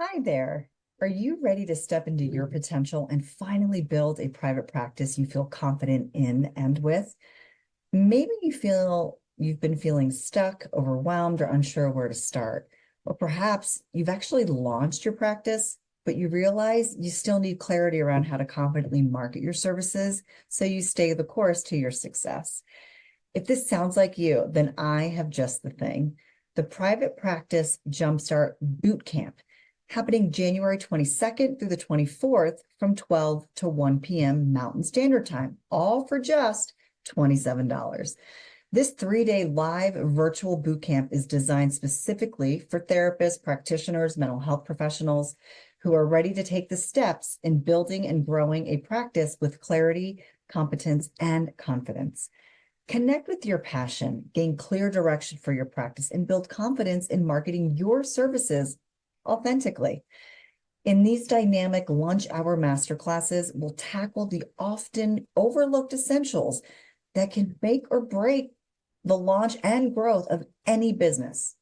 Hi there. Are you ready to step into your potential and finally build a private practice you feel confident in and with? Maybe you feel you've been feeling stuck, overwhelmed, or unsure where to start. Or perhaps you've actually launched your practice, but you realize you still need clarity around how to confidently market your services so you stay the course to your success. If this sounds like you, then I have just the thing. The Private Practice Jumpstart Bootcamp, happening January 22nd through the 24th from 12 to 1 p.m. Mountain Standard Time, all for just $27. This 3-day live virtual bootcamp is designed specifically for therapists, practitioners, mental health professionals who are ready to take the steps in building and growing a practice with clarity, competence, and confidence. Connect with your passion, gain clear direction for your practice, and build confidence in marketing your services authentically. In these dynamic lunch hour masterclasses, we'll tackle the often overlooked essentials that can make or break the launch and growth of any business.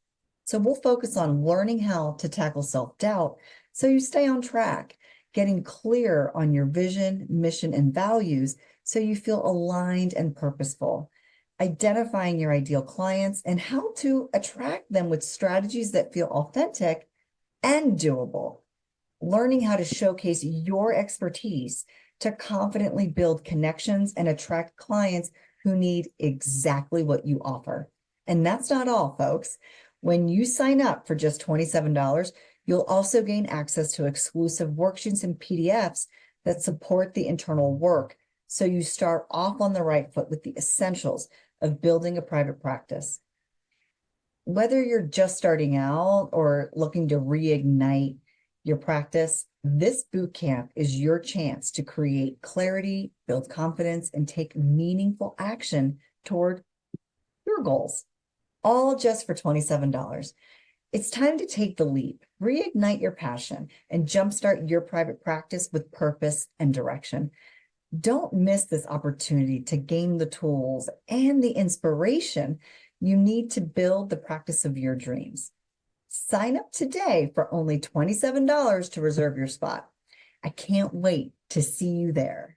So we'll focus on learning how to tackle self-doubt so you stay on track, getting clear on your vision, mission, and values so you feel aligned and purposeful, identifying your ideal clients and how to attract them with strategies that feel authentic and doable, learning how to showcase your expertise to confidently build connections and attract clients who need exactly what you offer. And that's not all, folks. When you sign up for just $27, you'll also gain access to exclusive worksheets and PDFs that support the internal work, so you start off on the right foot with the essentials of building a private practice. Whether you're just starting out or looking to reignite your practice, this boot camp is your chance to create clarity, build confidence, and take meaningful action toward your goals, all just for $27. It's time to take the leap, reignite your passion, and jumpstart your private practice with purpose and direction. Don't miss this opportunity to gain the tools and the inspiration you need to build the practice of your dreams. Sign up today for only $27 to reserve your spot. I can't wait to see you there.